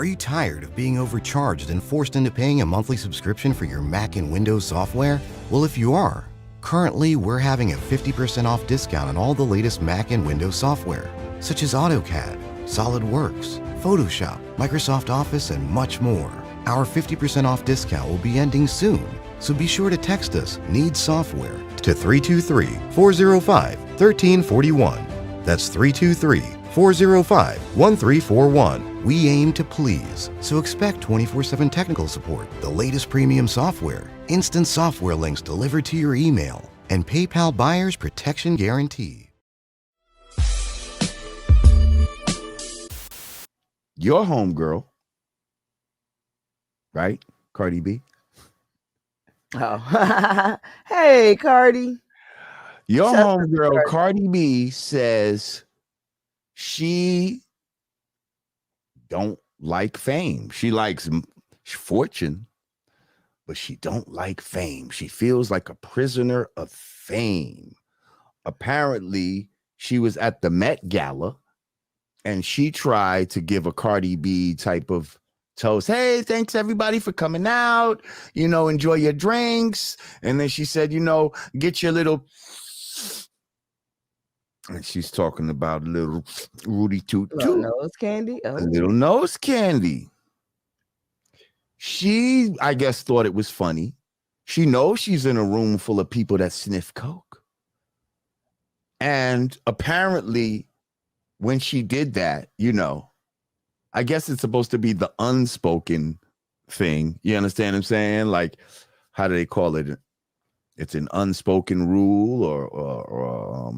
Are you tired of being overcharged and forced into paying a monthly subscription for your Mac and Windows software? Well, if you are, currently we're having a 50% off discount on all the latest Mac and Windows software, such as AutoCAD, SolidWorks, Photoshop, Microsoft Office, and much more. Our 50% off discount will be ending soon, so be sure to text us "Need Software" to 323-405-1341. That's 323-405-1341. We aim to please, so expect 24/7 technical support, the latest premium software, instant software links delivered to your email, and PayPal buyer's protection guarantee. Your homegirl, right? Cardi B. Oh, hey, Cardi. Your homegirl, Cardi B, says she don't like fame. She likes fortune, but she don't like fame. She feels like a prisoner of fame. Apparently, she was at the Met Gala, and she tried to give a Cardi B type of toast. Hey, thanks everybody for coming out. You know, enjoy your drinks. And then she said, you know, get your little... And she's talking about a little Rudy Toot Toot. Nose candy? Oh. A little nose candy. She, I guess, thought it was funny. She knows she's in a room full of people that sniff coke. And apparently, when she did that, you know, I guess it's supposed to be the unspoken thing. You understand what I'm saying? Like, how do they call it? It's an unspoken rule or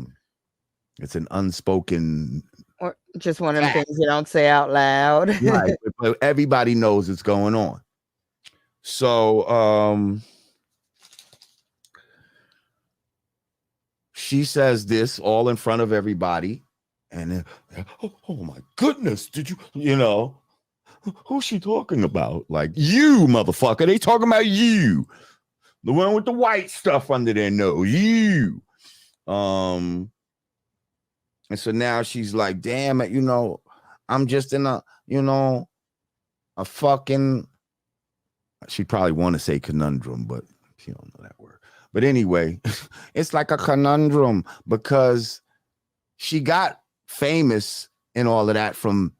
it's an unspoken, or just one of the things you don't say out loud. Right, but everybody knows it's going on. So she says this all in front of everybody, and then, oh my goodness, did you know, who's she talking about? Like, you motherfucker, they talking about you, the one with the white stuff under their nose, you. And so now she's like, damn it, you know, I'm just in a, you know, a fucking, she probably want to say conundrum, but she don't know that word. But anyway, it's like a conundrum because she got famous and all of that from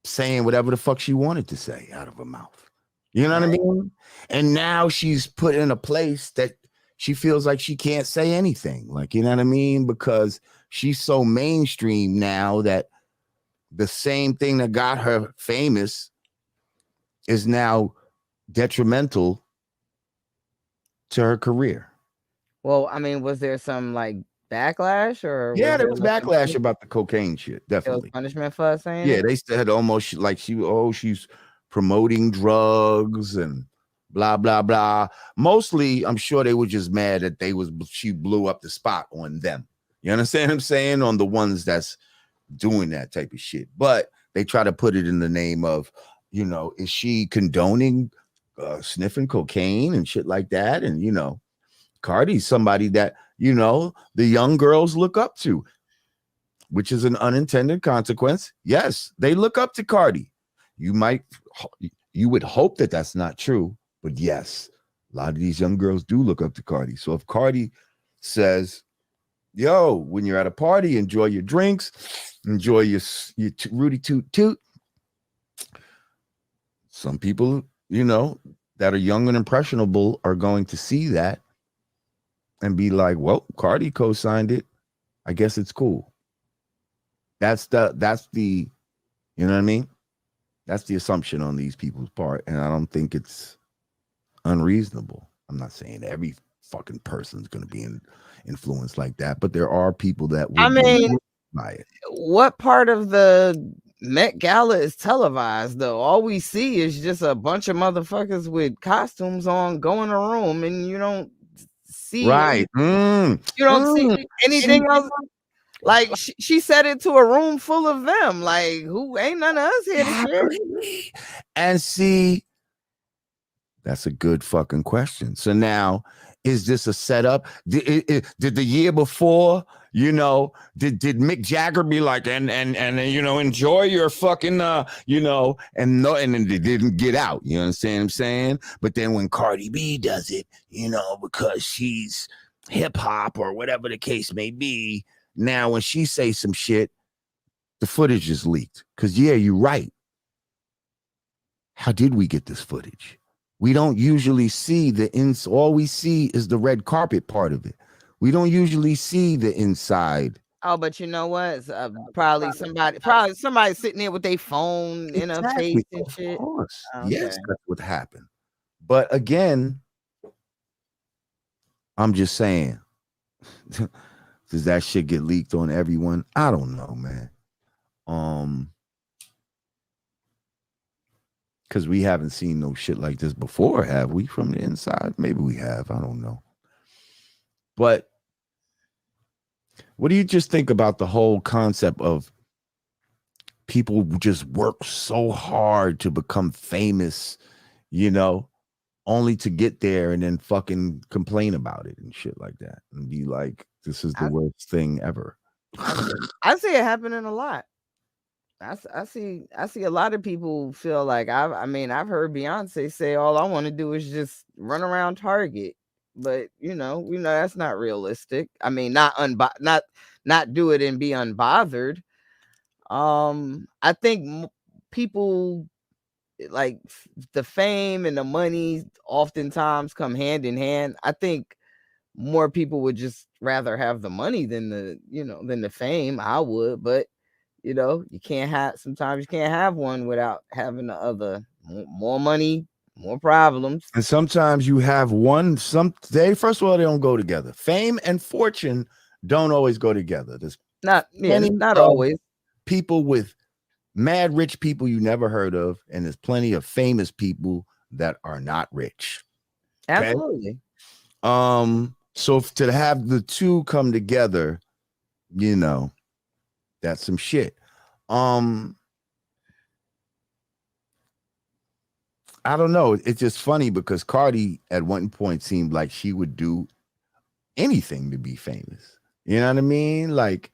saying whatever the fuck she wanted to say out of her mouth. You know what I mean? And now she's put in a place that she feels like she can't say anything. Like, you know what I mean? Because she's so mainstream now that the same thing that got her famous is now detrimental to her career. Well, I mean, was there some like backlash or? Yeah, there was backlash about the cocaine shit. Definitely. There was punishment for us saying. Yeah, they said almost like she's promoting drugs and blah blah blah. Mostly, I'm sure they were just mad that she blew up the spot on them. You understand what I'm saying? On the ones that's doing that type of shit. But they try to put it in the name of, you know, is she condoning sniffing cocaine and shit like that? And, you know, Cardi's somebody that, you know, the young girls look up to, which is an unintended consequence. Yes, they look up to Cardi. You would hope that that's not true. But yes, a lot of these young girls do look up to Cardi. So if Cardi says, yo, when you're at a party, enjoy your drinks, enjoy your Rudy Toot Toot. Some people, you know, that are young and impressionable are going to see that and be like, well, Cardi co-signed it. I guess it's cool. That's the, you know what I mean? That's the assumption on these people's part. And I don't think it's unreasonable. I'm not saying every fucking person's going to be influenced like that, but there are people that will, I mean, by it. What part of the Met Gala is televised though? All we see is just a bunch of motherfuckers with costumes on go in a room, and you don't see you don't see anything else. Like she said it to a room full of them. Like, who ain't none of us here to share? And see, that's a good fucking question. So now, is this a setup? Did the year before You know, did Mick Jagger be like, and you know, enjoy your fucking you know, and then they didn't get out. You understand what I'm saying? But then when Cardi B does it, you know, because she's hip hop or whatever the case may be, now when she says some shit, the footage is leaked. Because yeah, you're right. How did we get this footage? We don't usually see all we see is the red carpet part of it. We don't usually see the inside. Oh, but you know what? It's, probably somebody sitting there with their phone in her face and shit. Of course. Okay. Yes, that's what happened. But again, I'm just saying, does that shit get leaked on everyone? I don't know, man. Because we haven't seen no shit like this before, have we? From the inside? Maybe we have. I don't know. But what do you just think about the whole concept of people just work so hard to become famous, you know, only to get there and then fucking complain about it and shit like that and be like, this is the worst thing ever? I see it happening a lot. I see a lot of people feel like I've heard Beyonce say all I want to do is just run around Target, but you know that's not realistic. I mean, not do it and be unbothered. I think people like the fame and the money oftentimes come hand in hand. I think more people would just rather have the money than the fame. I would, but you know, sometimes you can't have one without having the other. More money, more problems. And sometimes you have one, first of all, they don't go together. Fame and fortune don't always go together. There's not always. People with mad rich people you never heard of, and there's plenty of famous people that are not rich. Okay? Absolutely. So to have the two come together, you know, that's some shit. I don't know. It's just funny because Cardi at one point seemed like she would do anything to be famous. You know what I mean? Like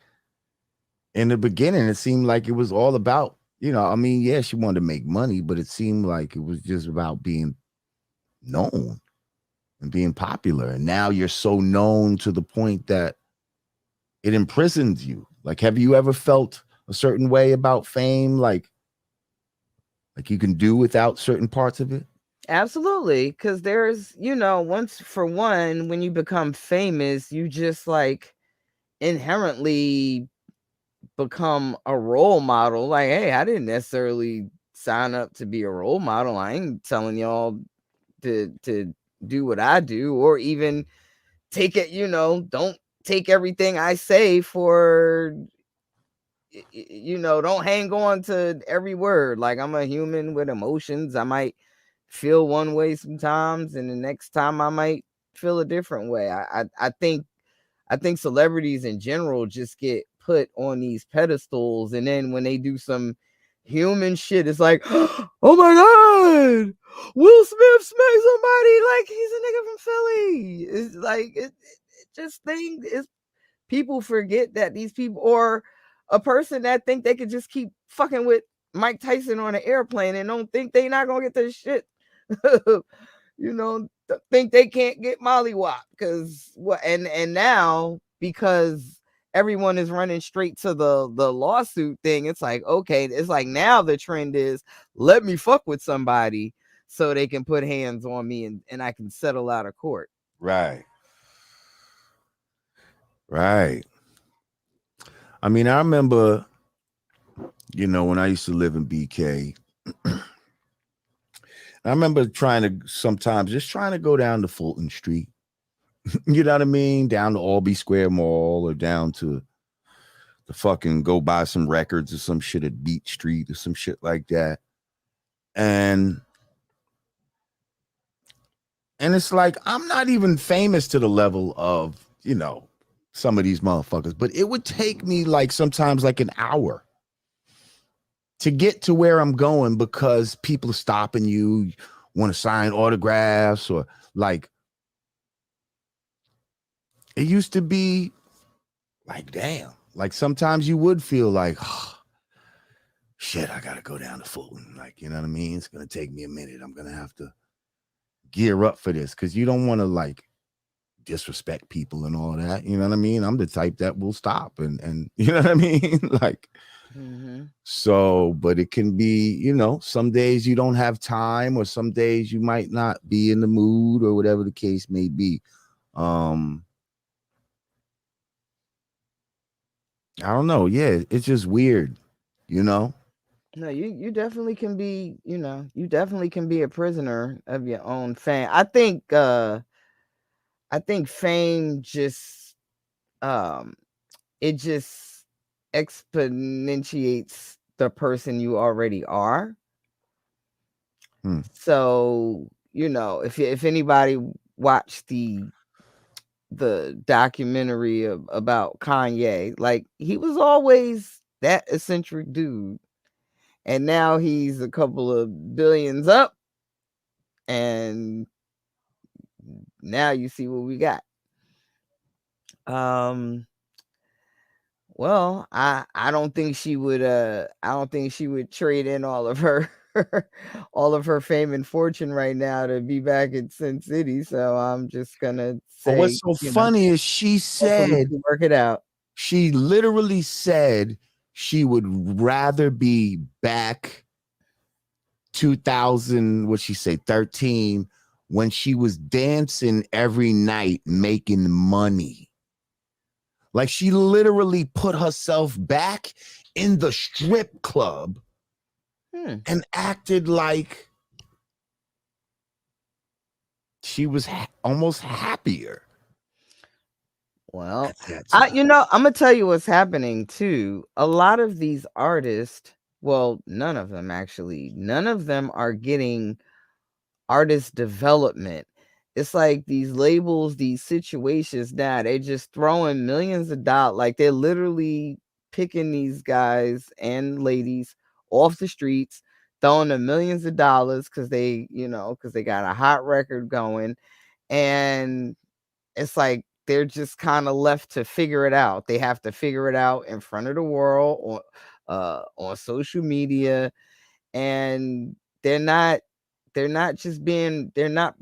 in the beginning, it seemed like it was all about, you know, I mean, yeah, she wanted to make money, but it seemed like it was just about being known and being popular. And now you're so known to the point that it imprisons you. Like, have you ever felt a certain way about fame? Like you can do without certain parts of it? Absolutely. Because there's, you know, when you become famous, you just like inherently become a role model. Like, hey, I didn't necessarily sign up to be a role model. I ain't telling y'all to do what I do, or even take it, you know, don't take everything I say for, you know, don't hang on to every word. Like, I'm a human with emotions. I might feel one way sometimes, and the next time I might feel a different way. I think celebrities in general just get put on these pedestals, and then when they do some human shit, it's like, oh my god, Will Smith smacked somebody like he's a nigga from Philly. It's like it just thing is, people forget that these people, or a person that think they could just keep fucking with Mike Tyson on an airplane and don't think they not gonna get this shit. You know, think they can't get mollywop because what? And now because everyone is running straight to the lawsuit thing, it's like, okay, it's like now the trend is let me fuck with somebody so they can put hands on me and I can settle out of court. Right. I mean, I remember, you know, when I used to live in BK, I remember sometimes trying to go down to Fulton Street, you know what I mean? Down to Albee Square Mall, or down to the fucking go buy some records or some shit at Beach Street or some shit like that. And it's like, I'm not even famous to the level of, you know, some of these motherfuckers, but it would take me like sometimes like an hour to get to where I'm going because people are stopping you, want to sign autographs, or like it used to be like, damn. Like sometimes you would feel like, oh, shit, I gotta go down to Fulton. Like, you know what I mean? It's gonna take me a minute. I'm gonna have to gear up for this because you don't want to like disrespect people and all that. You know what I mean? I'm the type that will stop and you know what I mean? Like, so, but it can be, you know, some days you don't have time, or some days you might not be in the mood, or whatever the case may be. I don't know. Yeah, it's just weird, you know. No, you definitely can be, you know, you definitely can be a prisoner of your own fame. I think fame just it just exponentiates the person you already are. So, you know, if anybody watched the documentary about Kanye, like he was always that eccentric dude, and now he's a couple of billions up, and now you see what we got. Well, I don't think she would trade in all of her all of her fame and fortune right now to be back in Sin City. So I'm just gonna But say, what's so you know, funny is she hopefully said, she work it out. she literally said she would rather be back 2000, what she say, 13, when she was dancing every night making money. Like she literally put herself back in the strip club and acted like she was almost happier. Well, I'm gonna tell you what's happening too. A lot of these artists, well, none of them actually, none of them are getting artist development. It's like these labels, these situations now, they just throwing millions of dollars. Like they're literally picking these guys and ladies off the streets, throwing them millions of dollars because because they got a hot record going. And it's like they're just kind of left to figure it out. They have to figure it out in front of the world on social media, and they're not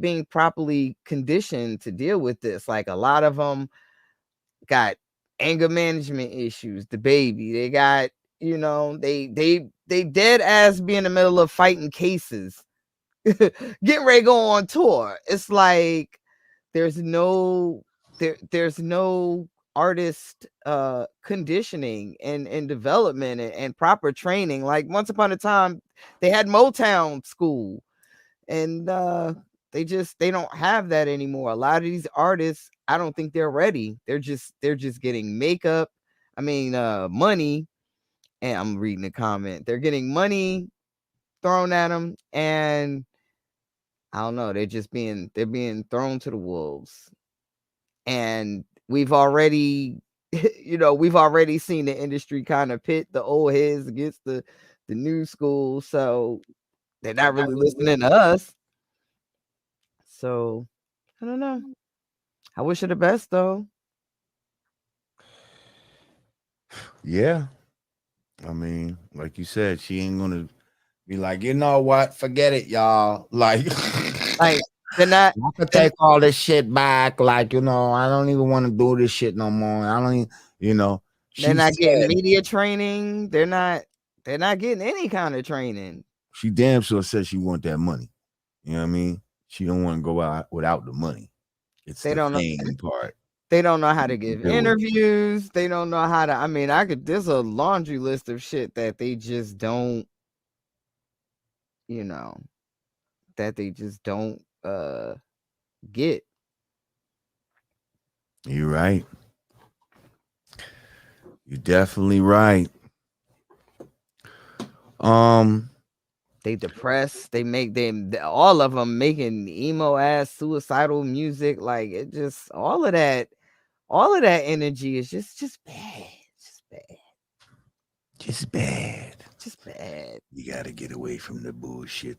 being properly conditioned to deal with this. Like a lot of them got anger management issues. The baby, they got, they dead ass be in the middle of fighting cases, getting ready to go on tour. It's like there's no artist conditioning and development and proper training. Like once upon a time they had Motown school, and they don't have that anymore. A lot of these artists, I don't think they're ready. They're just getting makeup, money. And I'm reading the comment, they're getting money thrown at them, and I don't know, they're being thrown to the wolves. And we've already we've already seen the industry kind of pit the old heads against the new school, so they're not really listening to us. So I don't know. I wish her the best though. Yeah. I mean, like you said, she ain't gonna be like, you know what? Forget it, y'all. Like they're not. I could take all this shit back. Like, I don't even want to do this shit no more. I don't even, they're not getting media training. They're not getting any kind of training. She damn sure said she want that money. You know what I mean? She don't want to go out without the money. It's the fame part. They don't know how to give interviews. They don't know how to. There's a laundry list of shit that they just don't, get. You're right. You're definitely right. They depressed. They make them, all of them making emo ass suicidal music. Like it just, all of that energy is just bad. Just bad. Just bad. You gotta get away from the bullshit.